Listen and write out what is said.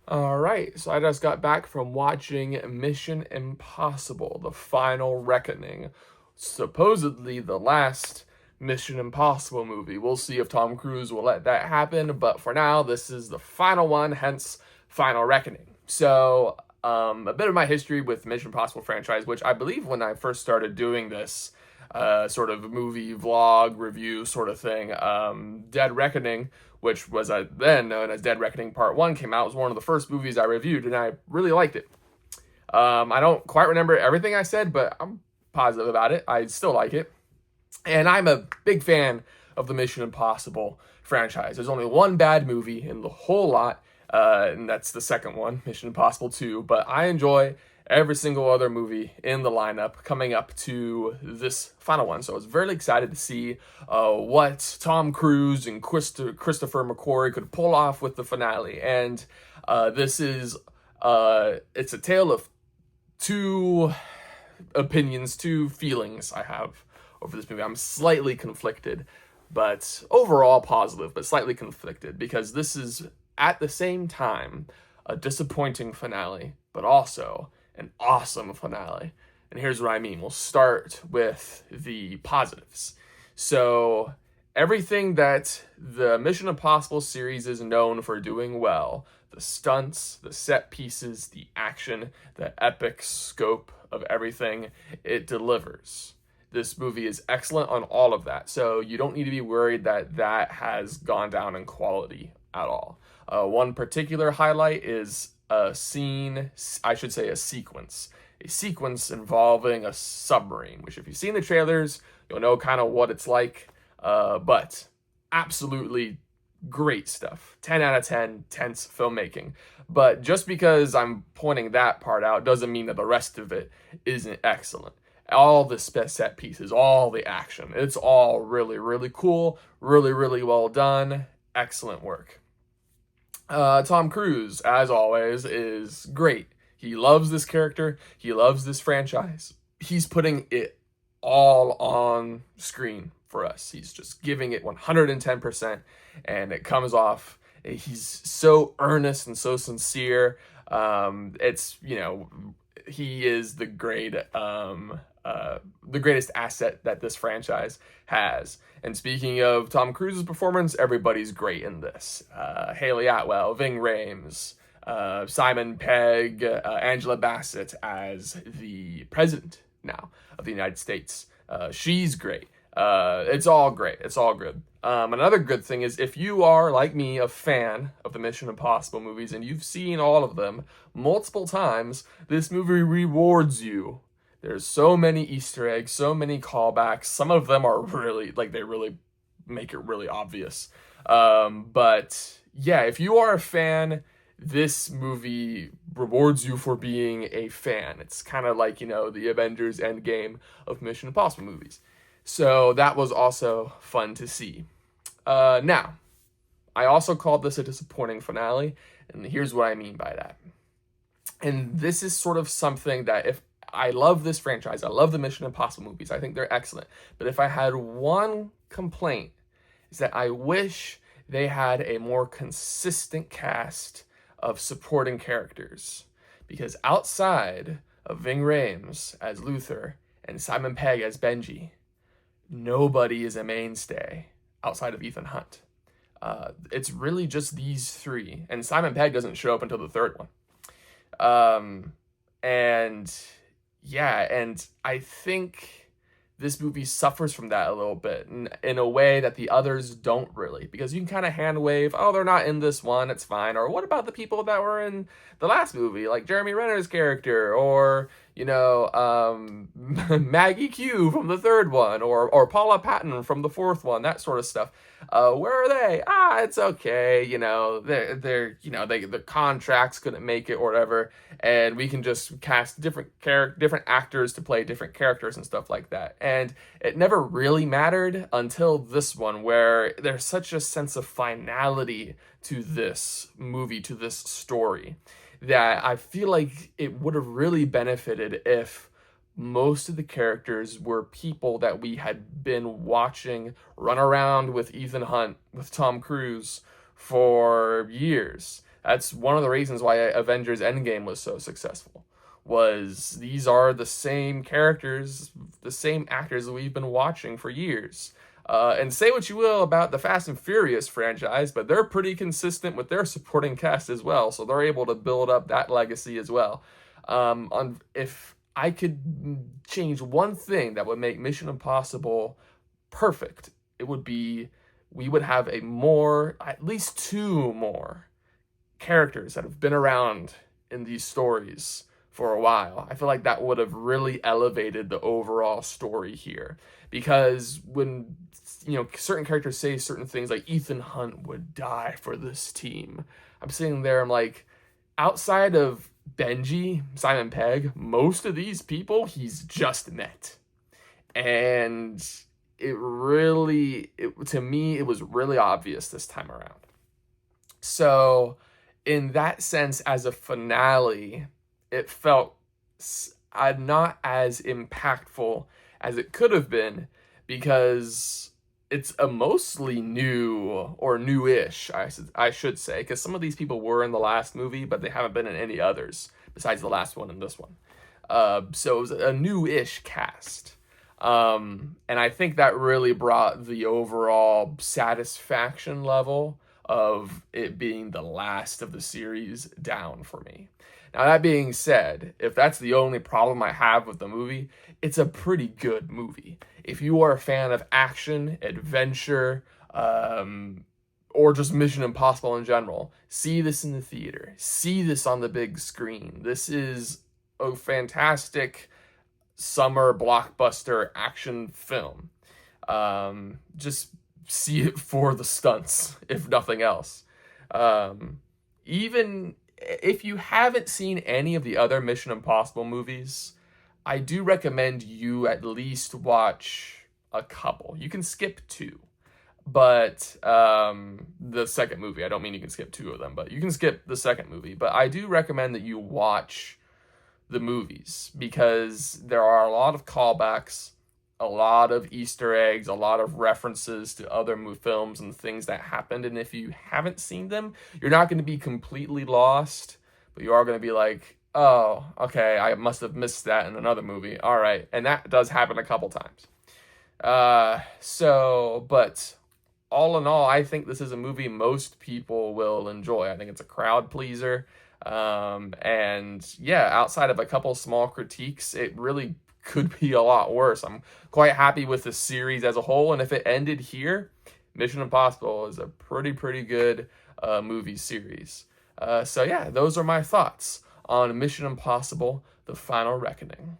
All right, so I just got back from watching Mission Impossible: The Final Reckoning. Supposedly the last Mission Impossible movie. We'll see if Tom Cruise will let that happen, but for now, this is the final one, hence Final Reckoning. So, a bit of my history with Mission Impossible franchise, which I believe when I first started doing this sort of movie vlog review sort of thing, Dead Reckoning, which was then known as Dead Reckoning Part 1, came out. It was one of the first movies I reviewed, and I really liked it. I don't quite remember everything I said, but I'm positive about it. I still like it. And I'm a big fan of the Mission Impossible franchise. There's only one bad movie in the whole lot, and that's the second one, Mission Impossible 2. But I enjoy every single other movie in the lineup coming up to this final one. So I was very excited to see what Tom Cruise and Christopher McQuarrie could pull off with the finale. And this is it's a tale of two opinions, two feelings I have over this movie. I'm slightly conflicted, but overall positive, but slightly conflicted because this is at the same time a disappointing finale, but also an awesome finale. And here's what I mean. We'll start with the positives. So, everything that the Mission Impossible series is known for doing well, the stunts, the set pieces, the action, the epic scope of everything, it delivers. This movie is excellent on all of that. So, you don't need to be worried that that has gone down in quality at all. One particular highlight is a scene, I should say a sequence involving a submarine, which if you've seen the trailers, you'll know kind of what it's like. But absolutely great stuff. 10 out of 10, tense filmmaking. But just because I'm pointing that part out doesn't mean that the rest of it isn't excellent. All the set pieces, all the action, it's all really, really cool, really, really well done. Excellent work. Tom Cruise, as always, is great. He loves this character. He loves this franchise. He's putting it all on screen for us. He's just giving it 110%, and it comes off. He's so earnest and so sincere. It's, he is the greatest asset that this franchise has. And speaking of Tom Cruise's performance, everybody's great in this. Haley Atwell, Ving Rhames, Simon Pegg, Angela Bassett as the president now of the United States. She's great. It's all great. It's all good. Another good thing is if you are, like me, a fan of the Mission Impossible movies and you've seen all of them multiple times, this movie rewards you. There's so many Easter eggs, so many callbacks. Some of them are really, they really make it really obvious. But yeah, if you are a fan, this movie rewards you for being a fan. It's kind of like, the Avengers Endgame of Mission Impossible movies. So that was also fun to see. Now, I also called this a disappointing finale, and here's what I mean by that. And this is sort of something that if I love this franchise, I love the Mission Impossible movies, I think they're excellent. But if I had one complaint, is that I wish they had a more consistent cast of supporting characters. Because outside of Ving Rhames as Luther and Simon Pegg as Benji, nobody is a mainstay outside of Ethan Hunt. It's really just these three. And Simon Pegg doesn't show up until the third one. And I think this movie suffers from that a little bit in a way that the others don't really, because you can kind of hand wave, oh, they're not in this one, it's fine. Or what about the people that were in the last movie, like Jeremy Renner's character, or Maggie Q from the third one, or Paula Patton from the fourth one, that sort of stuff. Where are they? It's okay. The contracts couldn't make it or whatever, and we can just cast different actors to play different characters and stuff like that. And it never really mattered until this one, where there's such a sense of finality to this movie, to this story, that I feel like it would have really benefited if most of the characters were people that we had been watching run around with Ethan Hunt, with Tom Cruise for years. That's one of the reasons why Avengers Endgame was so successful. Was these are the same characters, the same actors that we've been watching for years. And say what you will about the Fast and Furious franchise, but they're pretty consistent with their supporting cast as well, so they're able to build up that legacy as well. If I could change one thing that would make Mission Impossible perfect, it would be we would have at least two more characters that have been around in these stories for a while. I feel like that would have really elevated the overall story here, because when certain characters say certain things like Ethan Hunt would die for this team, I'm sitting there, I'm like, outside of Benji, Simon Pegg, most of these people he's just met. And to me, it was really obvious this time around. So in that sense, as a finale, it felt not as impactful as it could have been, because it's a mostly new or newish, I should say, because some of these people were in the last movie, but they haven't been in any others besides the last one and this one. So it was a newish cast. And I think that really brought the overall satisfaction level of it being the last of the series down for me. Now, that being said, if that's the only problem I have with the movie, it's a pretty good movie. If you are a fan of action, adventure, or just Mission Impossible in general, see this in the theater. See this on the big screen. This is a fantastic summer blockbuster action film. Just see it for the stunts, if nothing else. Even if you haven't seen any of the other Mission Impossible movies, I do recommend you at least watch a couple. You can skip two, but the second movie, I don't mean you can skip two of them, but you can skip the second movie. But I do recommend that you watch the movies, because there are a lot of callbacks, a lot of Easter eggs, a lot of references to other films and things that happened. And if you haven't seen them, you're not going to be completely lost, but you are going to be like, oh, okay, I must have missed that in another movie. All right. And that does happen a couple times. But all in all, I think this is a movie most people will enjoy. I think it's a crowd pleaser. And yeah, outside of a couple small critiques, it really could be a lot worse. I'm quite happy with the series as a whole, and if it ended here, Mission Impossible is a pretty good movie series. So yeah, those are my thoughts on Mission Impossible: The Final Reckoning.